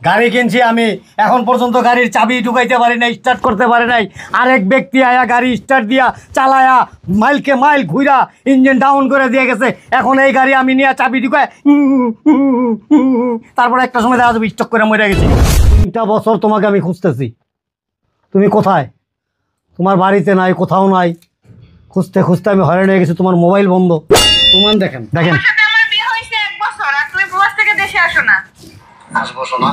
গাড়ি কিনছি আমি, এখন পর্যন্ত গাড়ির চাবি ঢুকাইতে পারি নাই, স্টার্ট করতে পারি নাই। আরেক ব্যক্তি আয়া গাড়ি স্টার্ট দিয়া চালায়া মাইলকে মাইল ঘুরা ইঞ্জিন ডাউন করে দিয়ে গেছে। এখন এই গাড়ি আমি নিয়ে চাবি ঢুকায় তারপরে একটা সময় দেখা যাবে স্টক করে মরে গেছি। 3টা বছর তোমাকে আমি খুঁজতেছি, তুমি কোথায়? তোমার বাড়িতে নাই, কোথাও নাই। খুঁজতে খুঁজতে আমি হয়রান হয়ে গেছি, তোমার মোবাইল বন্ধ। প্রমাণ দেখেন, দেখেন। আমার বিয়ে হয়েছে 1 বছর আর তুমি প্রবাস থেকে দেশে আসো না। আসবো শোনা,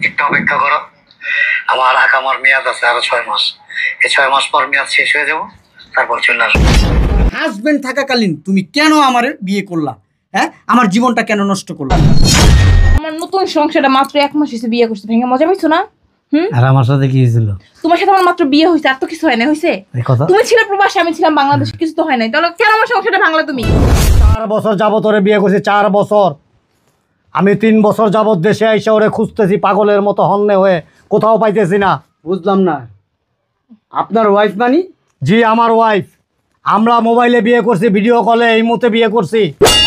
একটু অপেক্ষা করো। আমার মেয়াদ আছে আরো 6 মাস। এই 6 মাস পর মেয়াদ শেষ হয়ে যাবো, তারপর চলে আসবো। হাজবেন্ড থাকাকালীন তুমি কেন আমার বিয়ে করলা? হ্যাঁ, আমার জীবনটা কেন নষ্ট করলা? আমার নতুন সংসারটা মাত্র 1 মাস হয়েছে, বিয়ে করতে ভেঙে মজা পাইছো না? আর আমার সাথে কি হয়েছিল? তোমার সাথে আমার মাত্র বিয়ে হয়েছে, আর তো কিছু হয় না। হয়েছে তুমি ছিলে প্রবাসী, আমি ছিলাম বাংলাদেশে, কিছু তো হয় নাই। তাহলে কেন আমার সংসারটা ভাঙলা তুমি? 4 বছর যাবত ওরে বিয়ে করছি, 4 বছর। আমি 3 বছর যাবত দেশে আইসা ওরে খুঁজতেছি পাগলের মতো হন্যে হয়ে, কোথাও পাইতেছি না। বুঝলাম না, আপনার ওয়াইফ মানি? জি, আমার ওয়াইফ। আমরা মোবাইলে বিয়ে করছি, ভিডিও কলে এই মুহূর্তে বিয়ে করছি।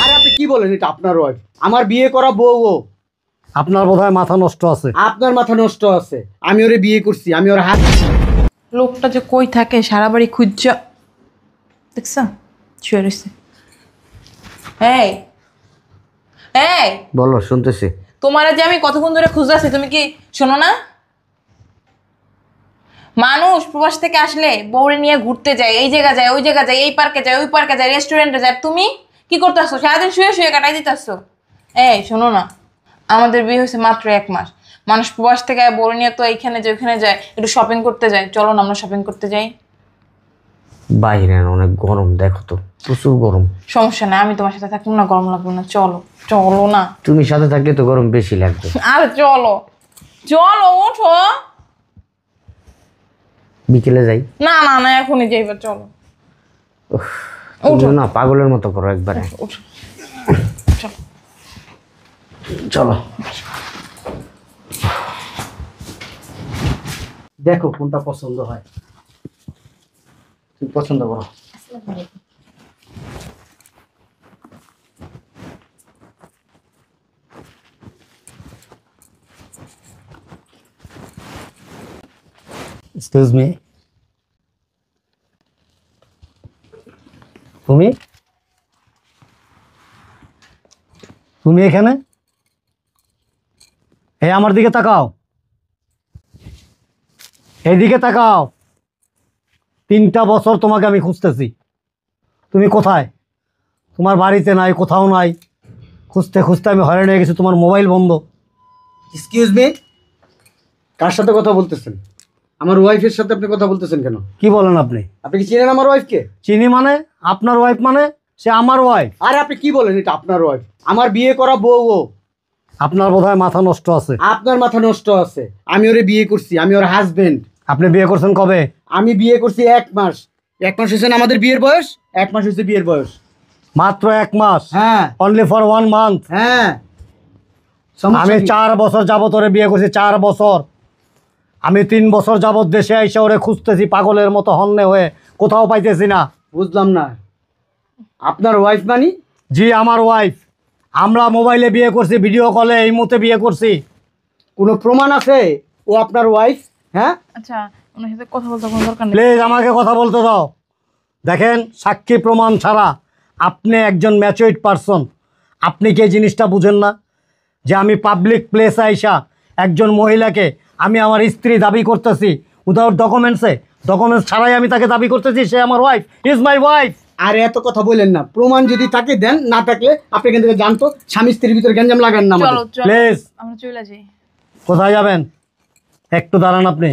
আরে আপনি কি বলেন? এটা আপনার ওয়াইফ, আমার বিয়ে করা বউ ও। আপনার বোধহয় মাথা নষ্ট আছে। আপনার মাথা নষ্ট আছে। আমি ওরে বিয়ে করছি, আমি ওর হাত। লোকটা যে কই থাকে সারা বাড়ি খুঁজা দেখছ, শুয়ে রয়েছে। এই এই বলো, শুনতেছি। তোমার যে আমি কতক্ষণ ধরে খুঁজতেছি, তুমি কি শোনো না? মানুষ প্রবাস থেকে আসলে বউরে নিয়ে ঘুরতে যায়, এই জায়গা যায়, ওই জায়গা যায়, এই পার্কে যায়, ওই পার্কে যায়, রেস্টুরেন্টে যায়। তুমি কি করতেছো? সারাদিন শুয়ে শুয়ে কাটাই দিতেছো। এই শোনো না, আমাদের বিয়ে হয়েছে মাত্র 1 মাস। মানুষ প্রবাস থেকে বউরে নিয়ে তো এইখানে যায়, ওইখানে যায়, একটু শপিং করতে যায়। চলো না আমরা শপিং করতে যাই। বাইরে অনেক গরম, দেখো তো প্রচুর গরম। সমস্যা নাই, আমি তোমার সাথে থাকবো না, গরম লাগবে না। চলো চলো না। তুমি সাথে থাকলে তো গরম বেশি লাগবে। আরে চলো চলো, ওঠো। বিকেলে যাই। না না না, এখনই যাইবা, চলো। তুমিও না পাগলের মতো করো একবারে। ওঠো চলো। চলো। দেখো কোনটা পছন্দ হয়, তুমি পছন্দ করো। এক্সকিউজ মি, তুমি তুমি এখানে? এই আমার দিকে তাকাও, এইদিকে তাকাও। 3টা বছর তোমাকে আমি খুঁজতেছি, তুমি কোথায়? তোমার বাড়িতে নাই, কোথাও নাই। খুঁজতে খুঁজতে আমি হয়রান হয়ে গেছি, তোমার মোবাইল বন্ধ। এক্সকিউজ মি, কার সাথে কথা বলতেছেন? আমার ওয়াইফের সাথে আপনি কথা বলতেছেন কেন? কি বলেন আপনি? আপনি কি চিনেন আমার ওয়াইফকে? চিনি মানে? আপনার ওয়াইফ মানে? সে আমার ওয়াইফ। আরে আপনি কি বলেন? এটা আপনার ওয়াইফ, আমার বিয়ে করা বউ ও। আপনার বোধহয় মাথা নষ্ট আছে। আপনার মাথা নষ্ট আছে। আমি ওরে বিয়ে করছি, আমি ওর হাজবেন্ড। আপনি বিয়ে করছেন কবে? আমি বিয়ে করছি 1 মাস। 1 মাস হয়েছে না আমাদের বিয়ের বয়স? 1 মাস হয়েছে বিয়ের বয়স। মাত্র 1 মাস? হ্যাঁ। Only for 1 month? হ্যাঁ। আমি 4 বছর যাবত ওরে বিয়ে করছি, 4 বছর। আমি 3 বছর যাবত দেশে আইসা ওরে খুঁজতেছি পাগলের মতো হন্যে হয়ে, কোথাও পাইতেছি না। বুঝলাম না, আপনার ওয়াইফ মানি? জি, আমার ওয়াইফ। আমরা মোবাইলে বিয়ে করছি, ভিডিও কলে এই মুহূর্তে বিয়ে করছি। কোনো প্রমাণ আছে ও আপনার ওয়াইফ? হ্যাঁ। আচ্ছা, ওনার সাথে কথা বলতে কোনো দরকার নেই। প্লিজ আমাকে কথা বলতে দাও। দেখেন, সাক্ষী প্রমাণ ছাড়া আপনি একজন ম্যাচুইড পারসন, আপনি কি এই জিনিসটা বুঝেন না যে আমি পাবলিক প্লেসে আইসা একজন মহিলাকে আমি আমার স্ত্রী দাবি করতেছি উইদাউট ডকুমেন্টসে? ডকুমেন্টস ছাড়াই আমি তাকে দাবি করতেছি সে আমার ওয়াইফ, ইজ মাই ওয়াইফ। আর এত কথা বললেন না, প্রমাণ যদি তাকে দেন, না থাকলে আপনি এখান থেকে জানতো স্বামী স্ত্রীর ভিতরে গ্যাঞ্জাম লাগান না। চলো চলো প্লিজ। আমরা চলে যাই। কোথায় যাবেন? একটু দাঁড়ান আপনি।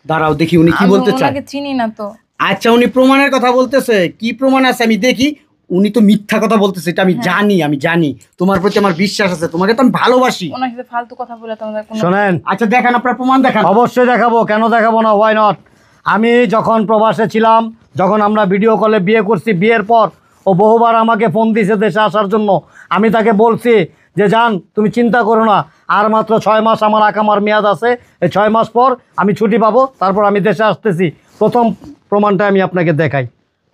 দাঁড়াও দেখি উনি কি বলতে চায়। ওনাকে চিনি না তো। আচ্ছা, উনি প্রমাণের কথা বলতেছে। কি প্রমাণ আছে আমি দেখি। উনি তো মিথ্যা কথা বলতেছে, এটা আমি জানি। আমি জানি তোমার প্রতি আমার বিশ্বাস আছে, তোমাকে তো আমি ভালোবাসি। ওনার সাথে ফালতু কথা বলে তোমাদের কোনো। শোনেন, আচ্ছা দেখান, আপনার প্রমাণ দেখান। অবশ্যই দেখাবো, কেন দেখাবো না, হোয়াই নট। আমি যখন প্রবাসে ছিলাম, যখন আমরা ভিডিও কলে বিয়ে করছি, বিয়ের পর ও বহুবার আমাকে ফোন দিয়েছে দেশে আসার জন্য। আমি তাকে বলছি যে যান, তুমি চিন্তা করো না, আর মাত্র 6 মাস আমার আকামার মেয়াদ আছে। এই 6 মাস পর আমি ছুটি পাবো, তারপর আমি দেশে আসতেছি। প্রথম প্রমাণটা আমি আপনাকে দেখাই।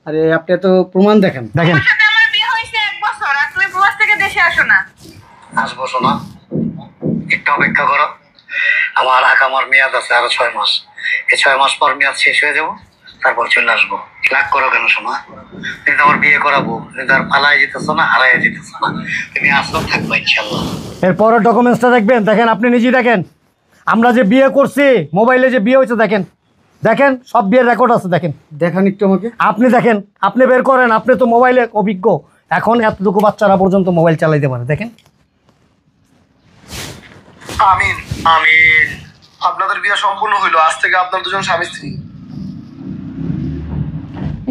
আরে আপনি তো প্রমাণ দেখান। দেখেন। আমার বিয়ে হয়েছে 1 বছর আর তুমি প্রবাস থেকে দেশে আসো না। আসবো শোনা, একটু একটু অপেক্ষা করো। আমার আকামার মেয়াদ আছে আরো 6 মাস। এই 6 মাস পর মেয়াদ শেষ হয়ে যাবো, তারপর চলে আসবো। রাগ করো কেন শোনা? তুমি তো আমার বিয়ে করাবো, তুমি তো আর পালাই যেতেছো না, হারাই যেতেছো না, তুমি আসো, থাকবো ইনশাল্লাহ। এরপরের ডকুমেন্টসটা দেখবেন, দেখেন আপনি নিজেই দেখেন। আমরা যে বিয়ে করছি, মোবাইলে যে বিয়ে হয়েছে দেখেন, দেখেন সব বিয়ের রেকর্ড আছে, দেখেন। দেখান একটু আমাকে। আপনি দেখেন, আপনি বের করেন, আপনি তো মোবাইলে অভিজ্ঞ। এখন এতটুকু বাচ্চারা পর্যন্ত মোবাইল চালাইতে পারে, দেখেন। আমিন আমিন। আপনাদের বিয়ে সম্পূর্ণ হইলো, আজ থেকে আপনার দুজন স্বামী স্ত্রী।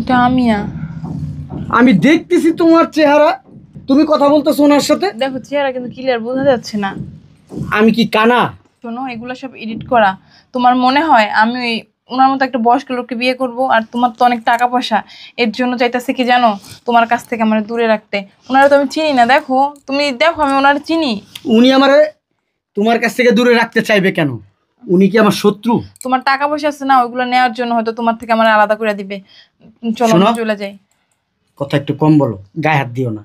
এটা আমি না। আমি দেখতেছি তোমার চেহারা, তুমি কথা বলতেছো ওনার সাথে। দেখো চেহারা কিন্তু ক্লিয়ার বোঝা যাচ্ছে না। আমি কি কানা? শোনো, এগুলো সব এডিট করা। তোমার মনে হয় আমি ওই ওনার মতো একটা বয়স্ক লোককে বিয়ে করব? আর তোমার তো অনেক টাকা পয়সা, এর জন্য চাইতেছে কি জানো, তোমার কাছ থেকে আমার দূরে রাখতে। ওনারা তো আমি চিনি না, দেখো তুমি দেখো, আমি ওনারা চিনি। উনি আমারে তোমার কাছ থেকে দূরে রাখতে চাইবে কেন? উনি কি আমার শত্রু? তোমার টাকা পয়সা আছে না, ওইগুলো নেওয়ার জন্য হয়তো তোমার থেকে আমার আলাদা করে দিবে। চলো শোনো। আমরা চলে যাই। কথা একটু কম বলো, গায়ে হাত দিও না।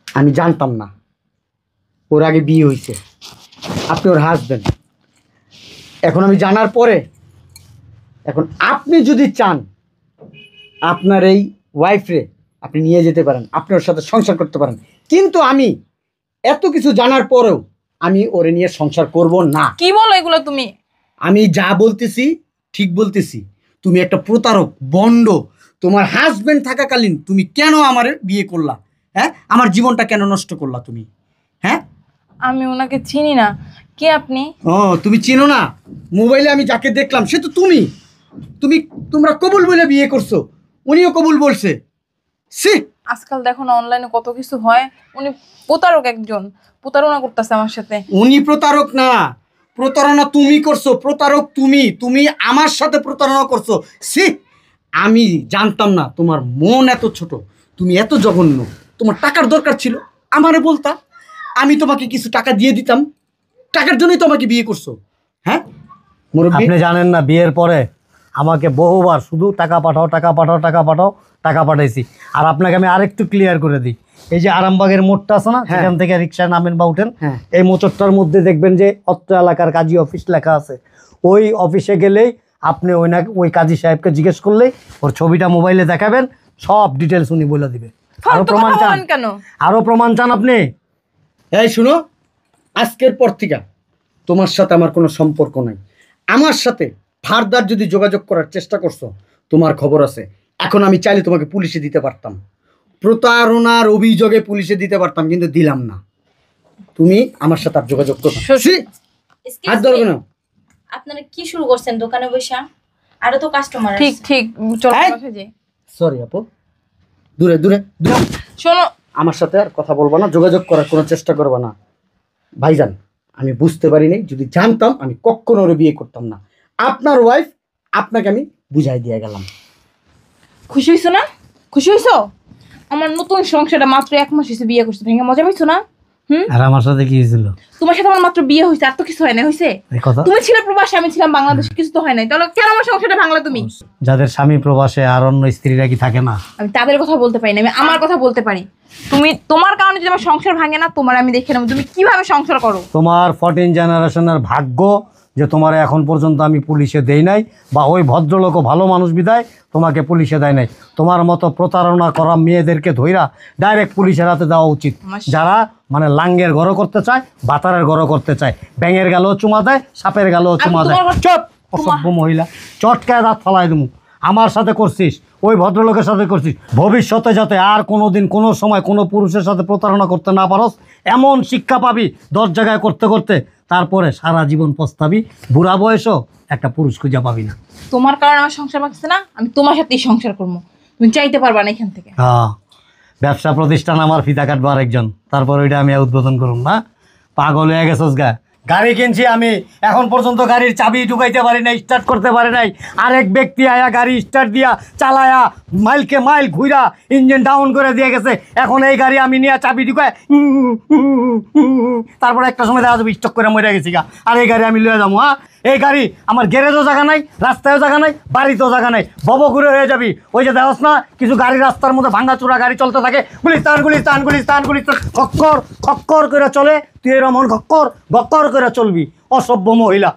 আমি জানতাম না ওর আগে বিয়ে হয়েছে, আপনি ওর হাসবেন। এখন আমি জানার পরে, এখন আপনি যদি চান আপনার এই ওয়াইফরে আপনি নিয়ে যেতে পারেন, আপনি ওর সাথে সংসার করতে পারেন, কিন্তু আমি এত কিছু জানার পরেও আমি ওরে নিয়ে সংসার করব না। কি বলো এগুলো তুমি? আমি যা বলতেছি ঠিক বলতেছি। তুমি একটা প্রতারক, বন্ড। তোমার হাজবেন্ড থাকাকালীন তুমি কেন আমারে বিয়ে করলা? হ্যাঁ, আমার জীবনটা কেন নষ্ট করলা তুমি? হ্যাঁ, আমি ওনাকে চিনি না। কে আপনি? ও তুমি চিনো না? মোবাইলে আমি যাকে দেখলাম সে তো তুমি। তোমরা কবুল বলে বিয়ে করছো, উনিও কবুল বলছে। সি, আজকাল দেখো না অনলাইনে কত কিছু হয়। উনি প্রতারক, একজন প্রতারণা করতেছে আমার সাথে। উনি প্রতারক না, প্রতারণা তুমি করছো। প্রতারক তুমি আমার সাথে প্রতারণা করছো। সি, আমি জানতাম না তোমার মন এত ছোট, তুমি এত জঘন্য। তোমার টাকার দরকার ছিল, আমারে বলতা, আমি তোমাকে কিছু টাকা দিয়ে দিতাম। টাকার জন্যই তো আমাকে বিয়ে করছো। হ্যাঁ মুরব্বি, আপনি জানেন না, বিয়ের পরে আমাকে বহুবার শুধু টাকা পাঠাও, টাকা পাঠাও, টাকা পাঠাও, টাকা পাঠাইছি। আর আপনাকে আমি আরেকটু ক্লিয়ার করে দিই, এই যে আরামবাগের মোড়টা আছে না, হ্যাঁ। সেখান থেকে রিক্সায় নামেন বা উঠেন, হ্যাঁ। এই মোচরটার মধ্যে দেখবেন যে অত্র এলাকার কাজী অফিস লেখা আছে। ওই অফিসে গেলেই আপনি ওই কাজী সাহেবকে জিজ্ঞেস করলেই ওর ছবিটা মোবাইলে দেখাবেন, সব ডিটেলস উনি বলে দিবে। আরো ফালতু প্রমাণ কথা চান? বলেন কেন? আরো প্রমাণ চান আপনি? এই শুনো, আজকের পর থেকে তোমার সাথে আমার কোনো সম্পর্ক নাই। আমার সাথে ফার্দার যদি যোগাযোগ করার চেষ্টা করছো, তোমার খবর আছে। এখন আমি চাইলে তোমাকে পুলিশে দিতে পারতাম, প্রতারণার অভিযোগে পুলিশে দিতে পারতাম, কিন্তু দিলাম না। তুমি আমার সাথে আর যোগাযোগ করো না। ছি, হাত ধরবে না। আপনারা কি শুরু করছেন দোকানে বসে? আরো তো কাস্টমার ঠিক ঠিক, চলো এই! বাসায় যাই। সরি আপু, দূরে দূরে দূরে। শোনো, আমার সাথে আর কথা বলবা না, যোগাযোগ করার কোনো চেষ্টা করবা না। ভাইজান, আমি বুঝতে পারি নাই, যদি জানতাম আমি কখনো ওরে বিয়ে করতাম না। আপনার ওয়াইফ, আপনাকে আমি বুঝাই দিয়ে গেলাম। খুশি হইছো না? খুশি হইছো? আমার নতুন সংসারটা মাত্র 1 মাস হয়েছে বিয়ে করছো, ভেঙে মজা পাইছো না? আর আমার সাথে কি হয়েছিল? তোমার সাথে আমার মাত্র বিয়ে হয়েছে, আর তো কিছু হয় না। হয়েছে এই কথা, তুমি ছিলে প্রবাসে, আমি ছিলাম বাংলাদেশে, কিছু তো হয় নাই। তাহলে কেন আমার সংসারটা ভাঙলা তুমি? যাদের স্বামী প্রবাসে আর অন্য স্ত্রীরা কি থাকে না? আমি তাদের কথা বলতে পারি না, আমি আমার কথা বলতে পারি। তুমি তোমার কারণে যদি আমার সংসার ভাঙে না, তোমার আমি দেখে নেবো তুমি কিভাবে সংসার করো। তোমার 14 জেনারেশনের ভাগ্য যে তোমার এখন পর্যন্ত আমি পুলিশে দেই নাই, বা ওই ভদ্রলোকও ভালো মানুষ বিদায় তোমাকে পুলিশে দেয় নাই। তোমার মতো প্রতারণা করা মেয়েদেরকে ধইরা ডাইরেক্ট পুলিশের হাতে দেওয়া উচিত, যারা মানে লাঙ্গের ঘরও করতে চায়, বাতারের ঘরও করতে চায়। ব্যাঙের গালেও চুমা দেয়, সাপের গালেও চুমা দেয়। চুপ, অসভ্য মহিলা, চটকায় দাঁত ফালাই দেবো। আমার সাথে করছিস, ওই ভদ্রলোকের সাথে করছিস, ভবিষ্যতে যাতে আর কোনোদিন কোনো সময় কোনো পুরুষের সাথে প্রতারণা করতে না পারস, এমন শিক্ষা পাবি 10 জায়গায় করতে করতে, তারপরে সারা জীবন পস্তাবি। বুড়া বয়সও একটা পুরুষ খুঁজে পাবি না। তোমার কারণে আমার সংসার ভাঙছে না, আমি তোমার সাথেই সংসার করবো। তুমি চাইতে পারবা না এখান থেকে। হ্যাঁ, ব্যবসা প্রতিষ্ঠান আমার ফিতা কাটবো আরেকজন, তারপর ওইটা আমি উদ্বোধন করুন না। পাগল হয়ে গেছস গা। গাড়ি কিনছি আমি, এখন পর্যন্ত গাড়ির চাবি ঢুকাইতে পারি নাই, স্টার্ট করতে পারি নাই। আরেক ব্যক্তি আয়া গাড়ি স্টার্ট দিয়া চালায়া মাইলকে মাইল ঘুরা ইঞ্জিন ডাউন করে দিয়ে গেছে। এখন এই গাড়ি আমি নিয়ে চাবি ঢুকায় তারপরে একটা সময় দেখা যাবে স্টক করে মরে গেছি গা। আর এই গাড়ি আমি লয়ে যাবো? হ্যাঁ, এই গাড়ি আমার গ্যারেজও জায়গা নাই, রাস্তায়ও জায়গা নাই, বাড়িতেও জায়গা নাই, ঘুরে হয়ে যাবি। ওই যে দেখস না কিছু গাড়ি রাস্তার মধ্যে ভাঙাচোরা গাড়ি চলতে থাকে, গুলিস্তান গুলিস্তান গুলিস্তান গুলিস্তান, খক্কর খক্কর করে চলে। তুই এরকম খক্কর গক্কর করে চলবি, অসভ্য মহিলা।